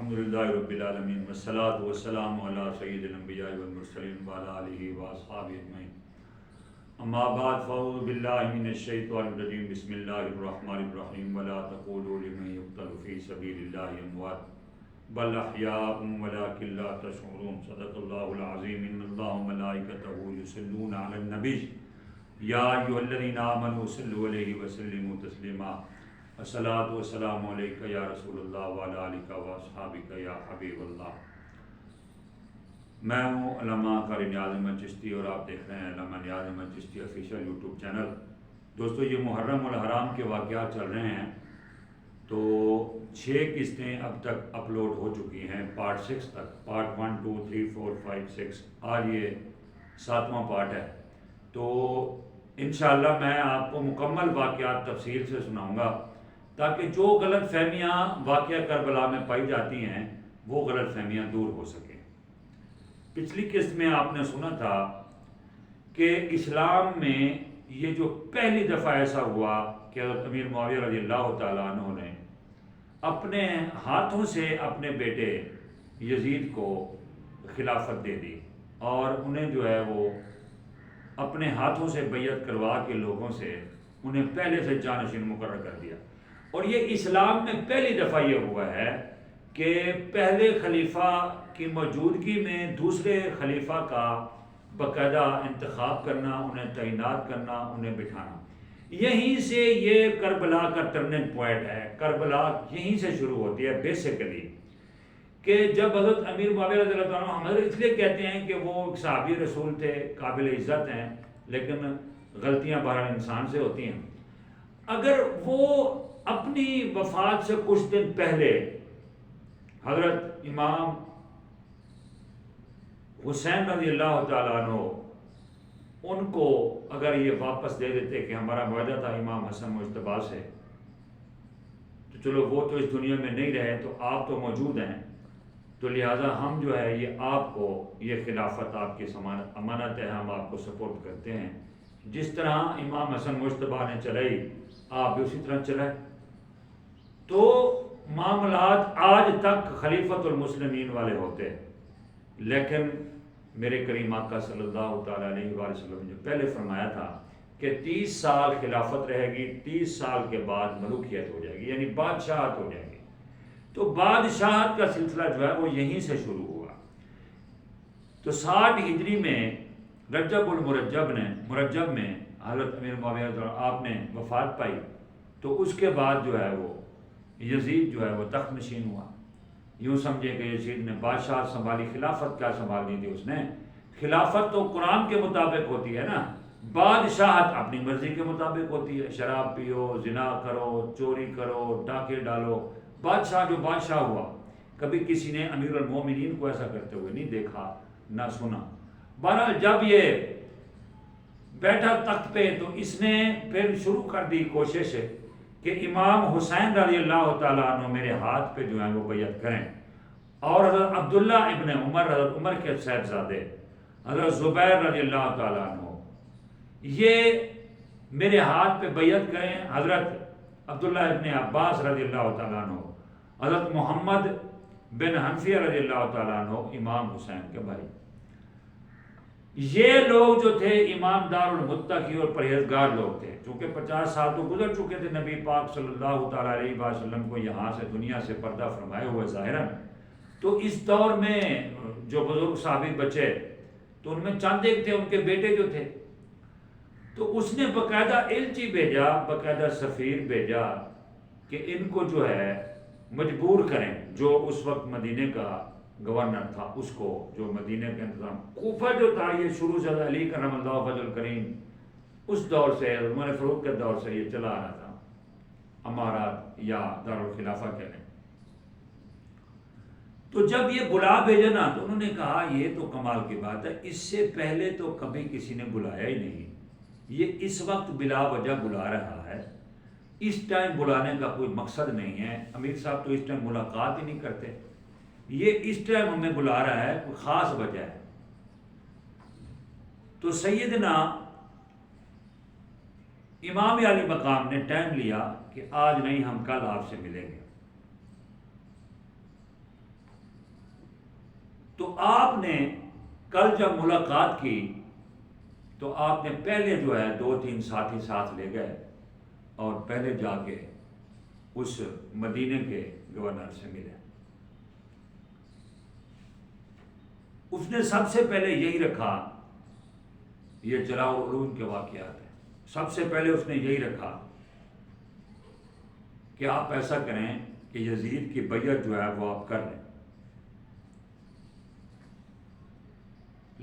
الحمدللہ رب العالمین والصلاة والسلام علی سید الانبیاء والمرسلین وعلی آلہ واصحابہ اجمعین اما بعد فاعوذ باللہ من الشیطان الرجیم بسم اللہ الرحمن الرحیم ولا تقولوا لمن يقتل فی سبیل اللہ اموات بل احیاء ولکن لا تشعرون صدق اللہ العظیم ان اللہ وملائکتہ یصلون علی النبی یا ایھا الذین آمنوا صلوا علیہ وسلموا تسلیما الصلاۃ والسلام علیک یا رسول اللہ وعلی آلک واصحابک یا حبیب اللہ۔ میں ہوں علامہ قاری نیاز احمد چشتی اور آپ دیکھ رہے ہیں Allama Niaz Ahmed Chishti official YouTube channel. دوستو یہ محرم الحرام کے واقعات چل رہے ہیں، تو 6 قسطیں اب تک اپلوڈ ہو چکی ہیں پارٹ 6 تک، پارٹ 1 2 3 4 5 6، آج یہ 7واں پارٹ ہے۔ تو انشاءاللہ میں آپ کو مکمل واقعات تفصیل سے سناؤں گا تاکہ جو غلط فہمیاں واقعہ کربلا میں پائی جاتی ہیں وہ غلط فہمیاں دور ہو سکیں۔ پچھلی قسط میں آپ نے سنا تھا کہ اسلام میں یہ جو پہلی دفعہ ایسا ہوا کہ حضرت امیر معاویہ رضی اللہ تعالیٰ عنہ نے اپنے ہاتھوں سے اپنے بیٹے یزید کو خلافت دے دی، اور انہیں جو ہے وہ اپنے ہاتھوں سے بیعت کروا کے لوگوں سے انہیں پہلے سے جانشین مقرر کر دیا۔ اور یہ اسلام میں پہلی دفعہ یہ ہوا ہے کہ پہلے خلیفہ کی موجودگی میں دوسرے خلیفہ کا باقاعدہ انتخاب کرنا، انہیں تعینات کرنا، انہیں بٹھانا۔ یہیں سے یہ کربلا کا ٹرننگ پوائنٹ ہے۔ کربلا یہیں سے شروع ہوتی ہے بیسیکلی، کہ جب حضرت امیر معاویہ رضی اللہ عنہ، ہم حضرت اس لیے کہتے ہیں کہ وہ ایک صحابی رسول تھے، قابل عزت ہیں، لیکن غلطیاں بہرحال انسان سے ہوتی ہیں۔ اگر وہ اپنی وفات سے کچھ دن پہلے حضرت امام حسین رضی اللہ تعالیٰ عنہ ان کو اگر یہ واپس دے دیتے کہ ہمارا معاہدہ تھا امام حسن مجتبیٰ سے، تو چلو وہ تو اس دنیا میں نہیں رہے، تو آپ تو موجود ہیں، تو لہٰذا ہم جو ہے یہ آپ کو یہ خلافت آپ کی امانت ہے، ہم آپ کو سپورٹ کرتے ہیں، جس طرح امام حسن مجتبیٰ نے چلائی آپ بھی اسی طرح چلائیں۔ تو معاملات آج تک خلیفۃ المسلمین والے ہوتے ہیں، لیکن میرے کریم آقا صلی اللہ تعالیٰ علیہ وآلہ وسلم نے پہلے فرمایا تھا کہ 30 سال خلافت رہے گی، 30 سال کے بعد ملوکیت ہو جائے گی، یعنی بادشاہت ہو جائے گی۔ تو بادشاہت کا سلسلہ جو ہے وہ یہیں سے شروع ہوا۔ تو 60 ہجری میں رجب مرجب میں حضرت امیر معاویہ آپ نے وفات پائی، تو اس کے بعد جو ہے وہ یزید جو ہے وہ تخت نشین ہوا۔ یوں سمجھے کہ یزید نے بادشاہ سنبھالی، خلافت کیا سنبھالنی تھی اس نے؟ خلافت تو قرآن کے مطابق ہوتی ہے نا، بادشاہت اپنی مرضی کے مطابق ہوتی ہے، شراب پیو، زنا کرو، چوری کرو، ڈاکے ڈالو۔ بادشاہ جو بادشاہ ہوا، کبھی کسی نے امیر المومنین کو ایسا کرتے ہوئے نہیں دیکھا نہ سنا۔ بہرحال جب یہ بیٹھا تخت پہ تو اس نے پھر شروع کر دی کوشش کہ امام حسین رضی اللہ تعالیٰ عنہ میرے ہاتھ پہ جو ہیں وہ بیعت کریں، اور حضرت عبداللہ ابن عمر، حضرت عمر کے صاحبزادے حضرت زبیر رضی اللہ تعالیٰ عنہ، یہ میرے ہاتھ پہ بیعت کریں۔ حضرت عبداللہ ابن عباس رضی اللہ تعالیٰ عنہ، حضرت محمد بن حنفیہ رضی اللہ تعالیٰ عنہ، امام حسین کے بھائی، یہ لوگ جو تھے ایماندار اور متقی اور پرہیزگار لوگ تھے۔ چونکہ 50 سال تو گزر چکے تھے نبی پاک صلی اللہ تعالیٰ علیہ وسلم کو یہاں سے دنیا سے پردہ فرمائے ہوئے ظاہراً، تو اس دور میں جو بزرگ صحابی بچے تو ان میں چند ایک تھے، ان کے بیٹے جو تھے، تو اس نے باقاعدہ ایلچی بھیجا، باقاعدہ سفیر بھیجا کہ ان کو جو ہے مجبور کریں، جو اس وقت مدینے کا گورنر تھا اس کو، جو مدینہ کا انتظام، کوفہ جو تھا یہ شروع سے علی کرم اللہ فضل الکریم اس دور سے، عمر فاروق کے دور سے یہ چلا آ رہا تھا، امارات یا دارالخلافہ کہہ لیں۔ تو جب یہ بلا بھیجا نا تو انہوں نے کہا یہ تو کمال کی بات ہے، اس سے پہلے تو کبھی کسی نے بلایا ہی نہیں، یہ اس وقت بلا وجہ بلا رہا ہے، اس ٹائم بلانے کا کوئی مقصد نہیں ہے، امیر صاحب تو اس ٹائم ملاقات ہی نہیں کرتے، یہ اس ٹائم ہمیں بلا رہا ہے، کوئی خاص وجہ ہے۔ تو سیدنا امام علی مقام نے ٹائم لیا کہ آج نہیں، ہم کل آپ سے ملیں گے۔ تو آپ نے کل جب ملاقات کی تو آپ نے پہلے جو ہے 2-3 ساتھی ساتھ لے گئے اور پہلے جا کے اس مدینے کے گورنر سے ملے. اس نے سب سے پہلے یہی رکھا، یہ جلاء العروج کے واقعات ہیں، سب سے پہلے اس نے یہی رکھا کہ آپ ایسا کریں کہ یزید کی بیعت جو ہے وہ آپ کر لیں.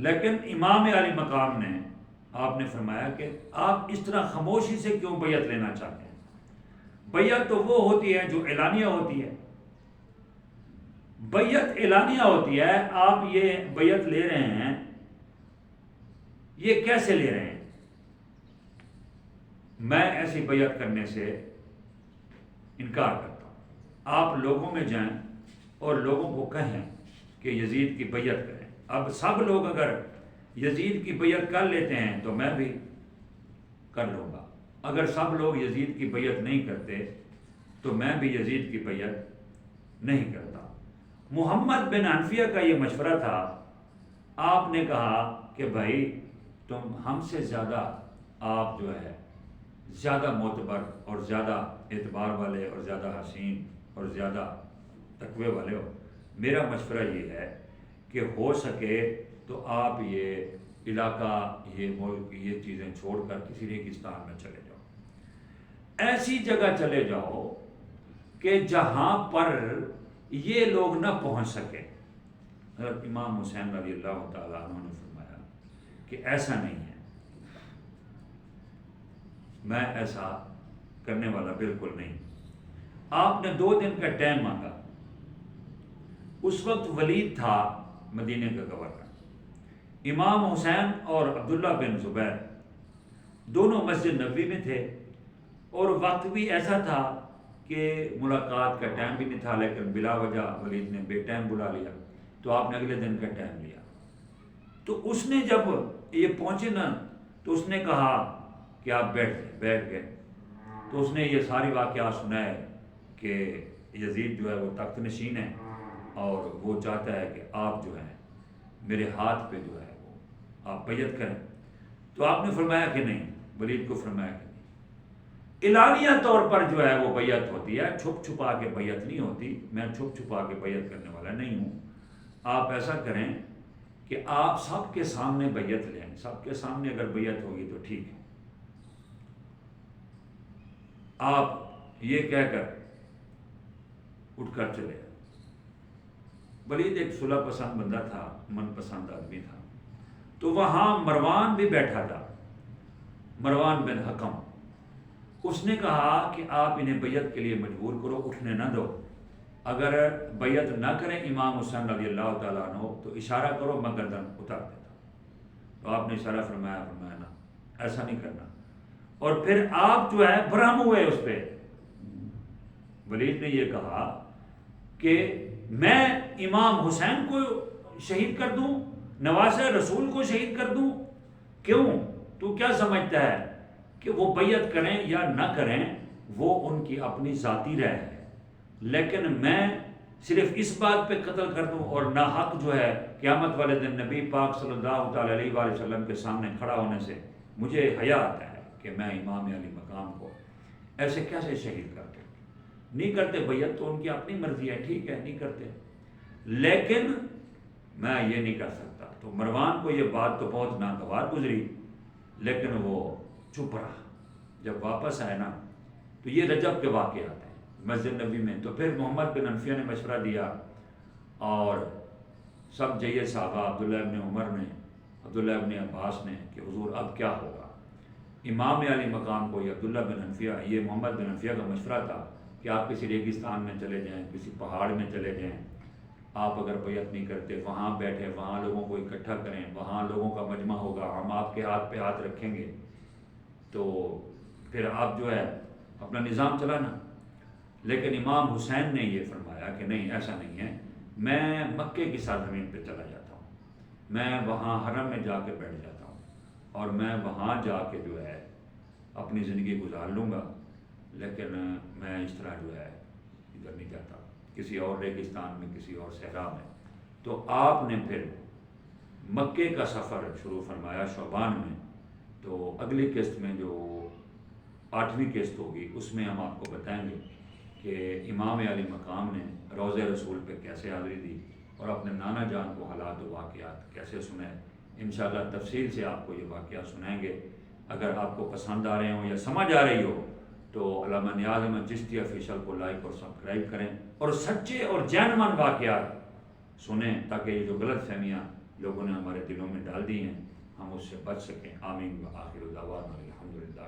لیکن امام علی مقام نے آپ نے فرمایا کہ آپ اس طرح خاموشی سے کیوں بیعت لینا چاہتے ہیں؟ بیعت تو وہ ہوتی ہے جو اعلانیہ ہوتی ہے. بیعت اعلانیہ ہوتی ہے. آپ یہ بیعت لے رہے ہیں، یہ کیسے لے رہے ہیں؟ میں ایسی بیعت کرنے سے انکار کرتا ہوں. آپ لوگوں میں جائیں اور لوگوں کو کہیں کہ یزید کی بیعت کریں. اب سب لوگ اگر یزید کی بیعت کر لیتے ہیں تو میں بھی کر لوں گا. اگر سب لوگ یزید کی بیعت نہیں کرتے تو میں بھی یزید کی بیعت نہیں کرتا. محمد بن حنفیہ کا یہ مشورہ تھا. آپ نے کہا کہ بھائی تم ہم سے زیادہ، آپ جو ہے زیادہ معتبر اور زیادہ اعتبار والے اور زیادہ حسین اور زیادہ تقوی والے ہو. میرا مشورہ یہ ہے کہ ہو سکے تو آپ یہ علاقہ، یہ ملک، یہ چیزیں چھوڑ کر کسی ریگستان میں چلے جاؤ. ایسی جگہ چلے جاؤ کہ جہاں پر یہ لوگ نہ پہنچ سکے. حضرت امام حسین رضی اللہ تعالیٰ عنہ نے فرمایا کہ ایسا نہیں ہے، میں ایسا کرنے والا بالکل نہیں. آپ نے 2 دن کا ٹائم مانگا. اس وقت ولید تھا مدینے کا گورنر. امام حسین اور عبداللہ بن زبیر دونوں مسجد نبوی میں تھے اور وقت بھی ایسا تھا کہ ملاقات کا ٹائم بھی نہیں تھا، لیکن بلا وجہ ولید نے بے ٹائم بلا لیا تو آپ نے اگلے دن کا ٹائم لیا. تو اس نے جب یہ پہنچے نا تو اس نے کہا کہ آپ بیٹھ گئے. تو اس نے یہ ساری واقعات سنائے کہ یزید جو ہے وہ تخت نشین ہے اور وہ چاہتا ہے کہ آپ جو ہیں میرے ہاتھ پہ جو ہے وہ آپ بیعت کریں. تو آپ نے فرمایا کہ نہیں، ولید کو فرمایا کہ نہیں. اعلانیہ طور پر جو ہے وہ بیعت ہوتی ہے، چھپ چھپا کے بیعت نہیں ہوتی. میں چھپ چھپا کے بیعت کرنے والا نہیں ہوں. آپ ایسا کریں کہ آپ سب کے سامنے بیعت لیں. سب کے سامنے اگر بیعت ہوگی تو ٹھیک ہے. آپ یہ کہہ کر اٹھ کر چلے. ولید ایک صلح پسند بندہ تھا، من پسند آدمی تھا. تو وہاں مروان بھی بیٹھا تھا، مروان بن حکم. اس نے کہا کہ آپ انہیں بیعت کے لیے مجبور کرو، اٹھنے نہ دو. اگر بیعت نہ کریں امام حسین رضی اللہ تعالیٰ عنہ تو اشارہ کرو، میں گردن اتار دیتا. تو آپ نے اشارہ فرمایا نا ایسا نہیں کرنا. اور پھر آپ جو ہے برہم ہوئے اس پہ. ولید نے یہ کہا کہ میں امام حسین کو شہید کر دوں، نواز رسول کو شہید کر دوں؟ کیوں؟ تو کیا سمجھتا ہے کہ وہ بیعت کریں یا نہ کریں وہ ان کی اپنی ذاتی رائے ہے، لیکن میں صرف اس بات پہ قتل کر دوں اور ناحق جو ہے قیامت والے دن نبی پاک صلی اللہ تعالیٰ علیہ وآلہ وسلم کے سامنے کھڑا ہونے سے مجھے حیا آتا ہے کہ میں امام علی مقام کو ایسے کیسے شہید کرتے. نہیں کرتے بیعت تو ان کی اپنی مرضی ہے، ٹھیک ہے نہیں کرتے، لیکن میں یہ نہیں کر سکتا. تو مروان کو یہ بات تو بہت ناگوار گزری لیکن وہ چپ رہا. جب واپس آئے نا تو یہ رجب کے واقعات ہیں مسجد نبی میں. تو پھر محمد بن حنفیہ نے مشورہ دیا اور سب جیے صحابہ، عبداللہ ابن عمر نے، عبداللہ ابن عباس نے کہ حضور اب کیا ہوگا. امام علی مقام کو یہ عبداللہ بن حنفیہ، یہ محمد بن حنفیہ کا مشورہ تھا کہ آپ کسی ریگستان میں چلے جائیں، کسی پہاڑ میں چلے جائیں. آپ اگر بیعت نہیں کرتے وہاں بیٹھے، وہاں لوگوں کو اکٹھا کریں، وہاں لوگوں کا مجمع ہوگا، ہم آپ کے ہاتھ پہ ہاتھ رکھیں گے تو پھر آپ جو ہے اپنا نظام چلانا. لیکن امام حسین نے یہ فرمایا کہ نہیں، ایسا نہیں ہے. میں مکے کی سرزمین پہ چلا جاتا ہوں، میں وہاں حرم میں جا کے بیٹھ جاتا ہوں اور میں وہاں جا کے جو ہے اپنی زندگی گزار لوں گا، لیکن میں اس طرح جو ہے ادھر نہیں جاتا کسی اور ریگستان میں، کسی اور صحرا میں. تو آپ نے پھر مکے کا سفر شروع فرمایا شعبان میں. تو اگلی قسط میں جو 8ویں قسط ہوگی اس میں ہم آپ کو بتائیں گے کہ امام علی مقام نے روضہ رسول پہ کیسے حاضری دی اور اپنے نانا جان کو حالات و واقعات کیسے سنائے. انشاءاللہ تفصیل سے آپ کو یہ واقعات سنائیں گے. اگر آپ کو پسند آ رہے ہوں یا سمجھ آ رہی ہو تو علامہ نیاز احمد چشتی آفیشیل کو لائک اور سبسکرائب کریں اور سچے اور جینوین واقعات سنیں تاکہ یہ جو غلط فہمیاں لوگوں نے ہمارے دلوں میں ڈال دی ہیں ہم اس سے بچ سکیں. آمین و آخر دعوانا الحمدللہ.